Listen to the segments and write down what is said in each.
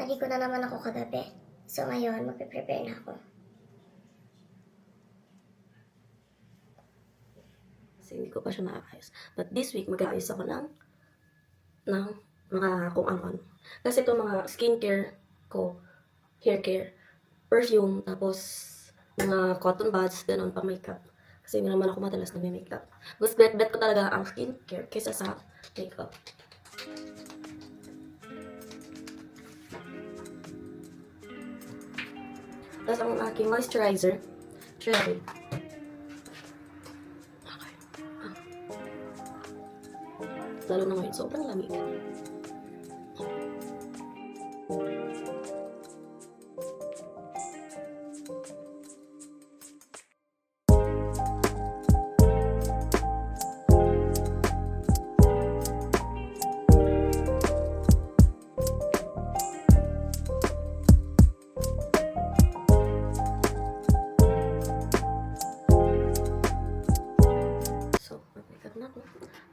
Naligo na naman ako kagabi. So ngayon, magpe-prepare na ako. Kasi hindi ko pa siya naayos. But this week, mag-aayos ako ng mga kung ano-ano. Kasi ito mga skincare ko, hair care, perfume, tapos mga cotton buds, ganun pa makeup. Kasi hindi naman ako madalas nag-makeup. Mas bet ko talaga ang skincare kaysa sa makeup. Tapos ang aking moisturizer, Cherry. Okay. Lalo na ngayon, sobrang lamig.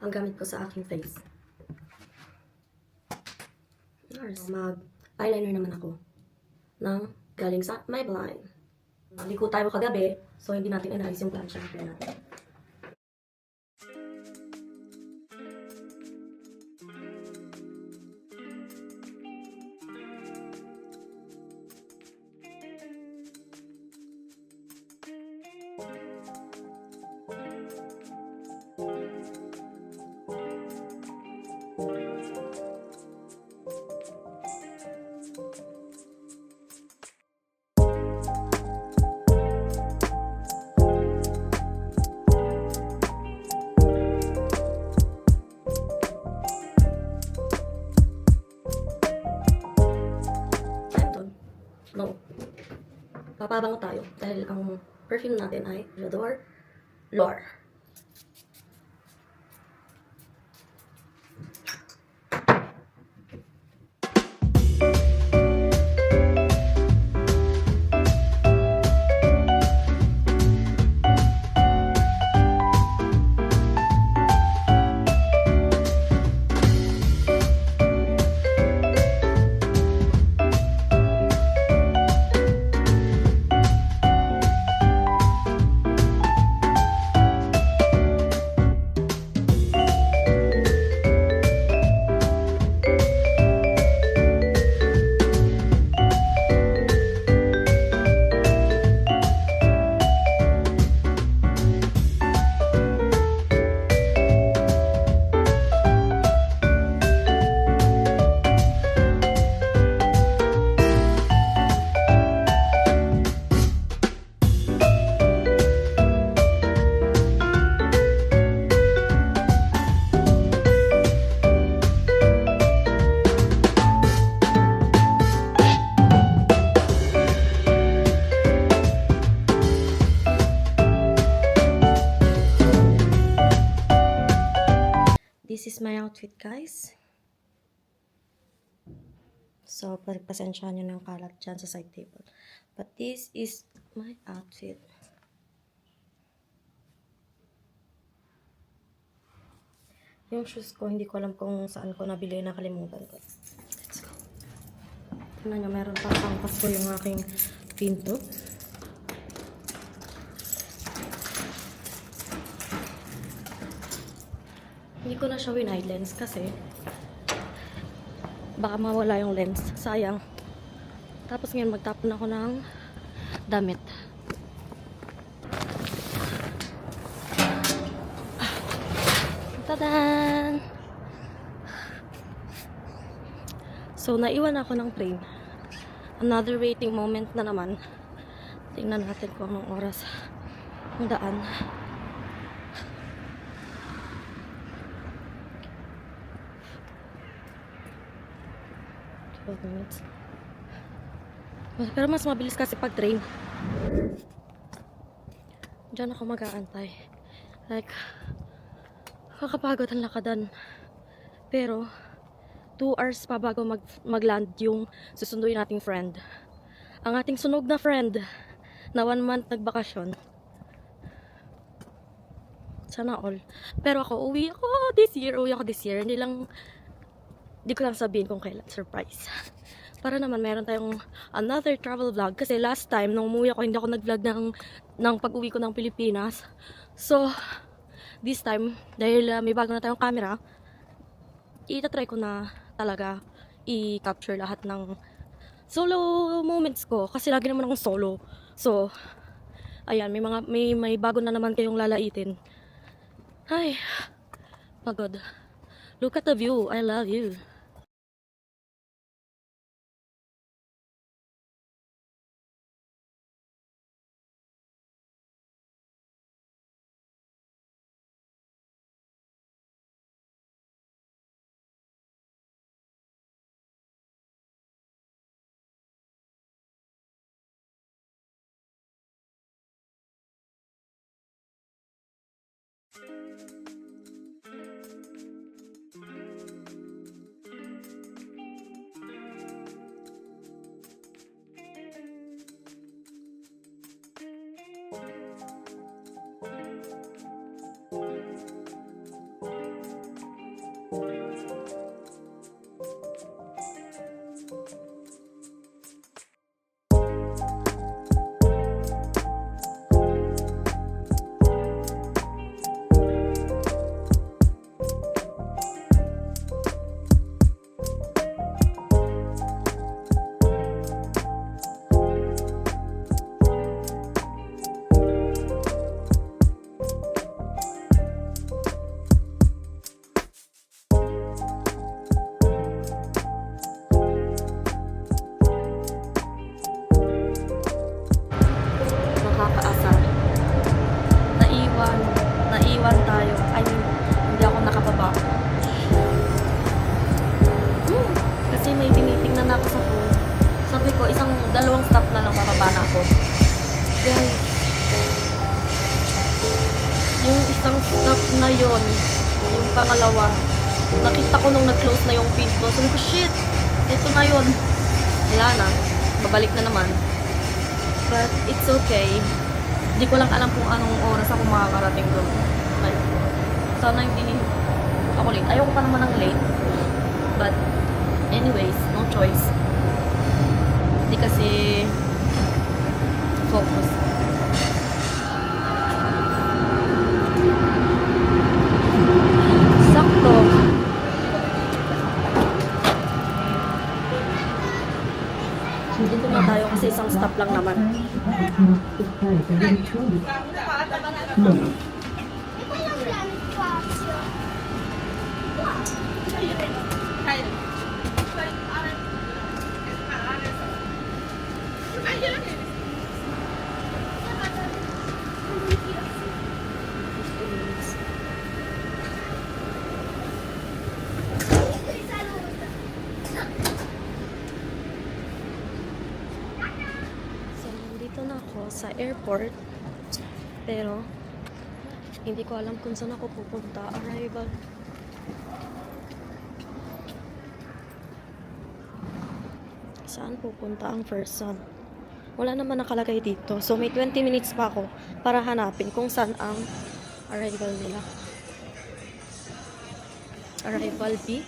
Ang gamit ko sa aking face. Mag-eyeliner naman ako ng galing sa Maybelline. Ligo tayo kagabi, so hindi natin inayos yung plancha natin. No. Papabango tayo dahil ang perfume natin ay J'adore L'Or. This is my outfit, guys. So, pagpasensyahan nyo ng kalat dyan sa side table. But this is my outfit. Yung shoes ko, hindi ko alam kung saan ko nabili, nakalimutan ko. Let's go. Tignan nyo, meron pa pang Pasko yung aking pinto. Hindi ko na siya win-eye lens kasi baka mawala yung lens. Sayang. Tapos ngayon magtapon ako ng damit. Tadan! So, naiwan ako ng train. Another waiting moment na naman. Tingnan natin kung anong oras ang daan. Minutes. Pero mas mabilis kasi pag train. Diyan ako mag-aantay. Like, kakapagod ang lakadan. Pero, 2 hours pa bago mag-land yung susunduin nating friend. Ang ating sunog na friend na 1 month nagbakasyon. Sana all. Pero ako, uwi ako this year. Hindi ko lang sabihin kung kailan. Surprise. Para naman meron tayong another travel vlog. Kasi last time, nung umuwi ako, hindi ako nag-vlog ng pag-uwi ko ng Pilipinas. So, this time, dahil may bago na tayong camera, itatry ko na talaga i-capture lahat ng solo moments ko. Kasi lagi naman akong solo. So, ayan, may bago na naman kayong lalaitin. Ay, pagod. Look at the view. I love you. Nakakaasar. Naiwan tayo. I mean, hindi ako nakababa. Kasi may tinitingnan ako sa phone. Sabi ko, dalawang stop na lang bababa na ako. Guys, yung isang stop na yon, yung pangalawa, nakita ko nung nag-close na yung pinto. Sabi ko, shit, ito na yon. Wala na, babalik na naman. But it's okay. Hindi ko lang alam kung anong oras ako makakarating doon. Like, sana hindi ako late. Ayoko pa naman ng late. But anyways, no choice. Hindi kasi focus. Sakto. Dito na tayo kasi isang stop lang naman. So, nandito na ako sa airport. Pero, hindi ko alam kung saan ako pupunta. Arrival. Saan pupunta ang person? Wala naman nakalagay dito. So, may 20 minutes pa ako para hanapin kung saan ang arrival nila. Arrival B.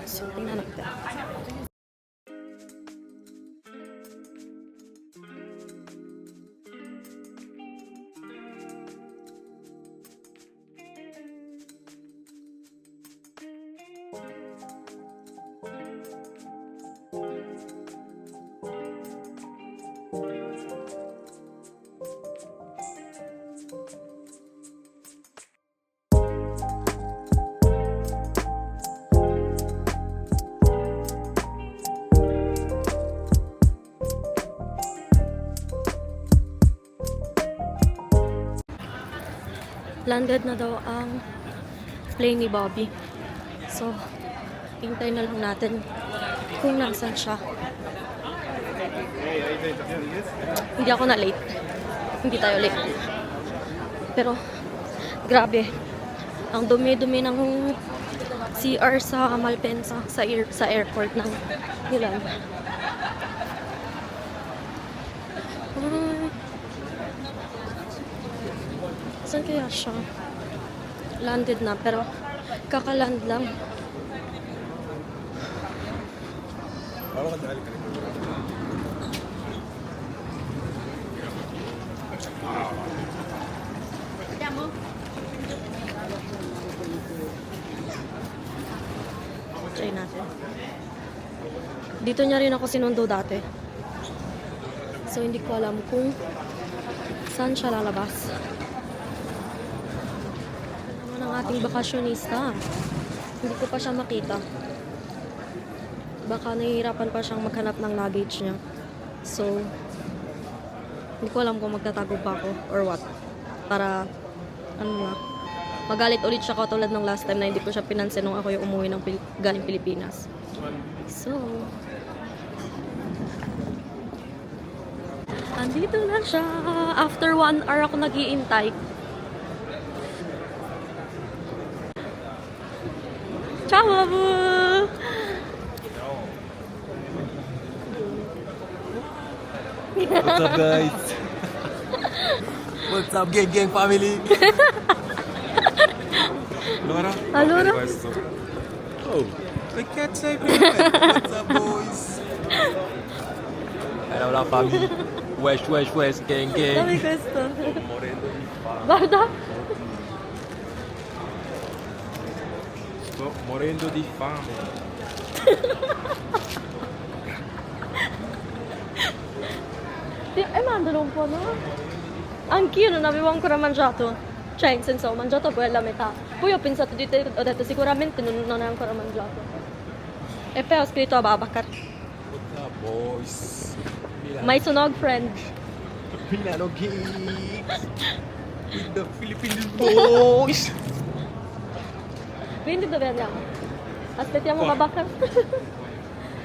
So, tingnan natin. landed na daw ang plane ni Bobby. So, hintay na lang natin kung nasan siya. Hindi ako na late. Hindi tayo late. Pero, grabe. Ang dumi-dumi ng CR sa Malpensa, sa airport ng Milan. Saan kaya siya? Landed na, pero kakaland lang. Try natin. Dito niya rin ako sinundo dati. So, hindi ko alam kung saan siya lalabas. Ito naman ang ating bakasyonista. Hindi ko pa siya makita. Baka nahihirapan pa siyang maghanap ng luggage niya. So, hindi ko alam kung magtatago pa ako or what. Para, ano na, magalit ulit siya katulad ng last time na hindi ko siya pinansin nung ako yung umuwi ng galing Pilipinas. So, andito na siya. After 1 hour ako nag-iintay. Ciao, Abu! What's up, guys? What's up, gang family? Allora? Allora? Questo. Oh, che cazzo hai What's up, boys? Allora, family. West, gang. Dami questo. Morendo di fame. Guarda. Sto morendo di fame. Mandalo un po', no? Anch'io non avevo ancora mangiato. Cioè, in senso, ho mangiato poi alla metà. Poi ho pensato di te, ho detto sicuramente non hai ancora mangiato. E poi ho scritto a Babacar. What's up, boys? My sunog friend. Milano Geeks. With the Philippine boys. Quindi dove andiamo? Aspettiamo Qua. Babacar?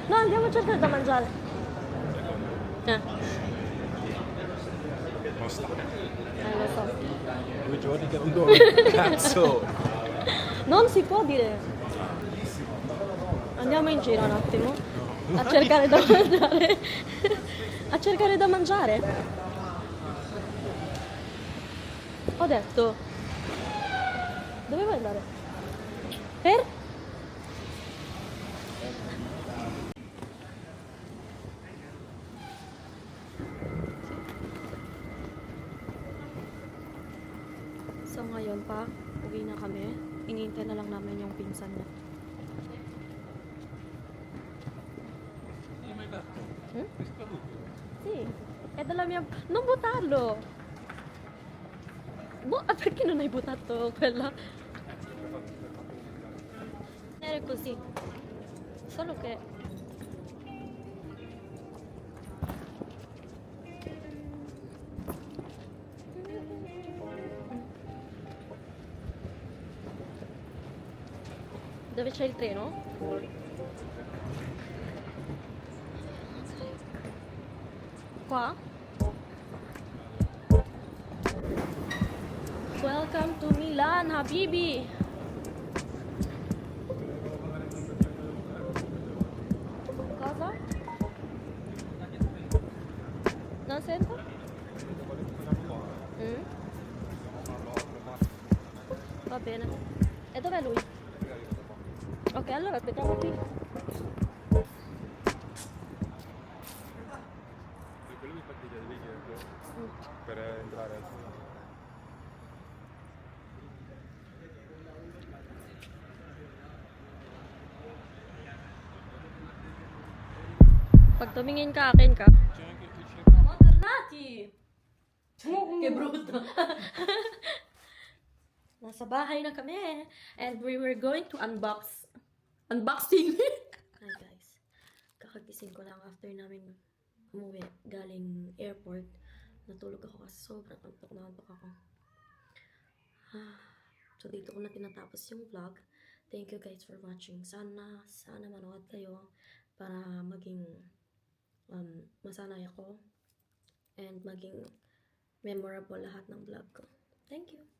No, andiamo a cercare da mangiare. Non sta. Lo so. 2 giorni che non dormo. Cazzo. Non si può dire. Andiamo in giro un attimo. A cercare da mangiare. A cercare da mangiare. Ho detto. Dove vuoi andare? Per? So ngayon pa, uwi na kami. Inintay na lang namin yung pinsan niya. Hmm? Sì, è della mia... Non buttarlo! Perché non hai buttato quella? Era così. Solo che... Dove c'è il treno? Qua? Welcome to Milan, Habibi! Cosa? Non sento? Mm? Va bene. E dov'è lui? Ok, allora aspettiamo qui. Per entrare. Pag tumingin ka, akin ka. Oh, tornati! Che brutto! Nasa bahay na kami. And we were going to unboxing! Hi guys. Kakagising ko lang after namin umuwi galing airport. Natulog ako kasi sobrang antok na antok ako. So, dito ko na tinatapos yung vlog. Thank you guys for watching. Sana manood kayo para maging masanay ako and maging memorable lahat ng vlog ko. Thank you!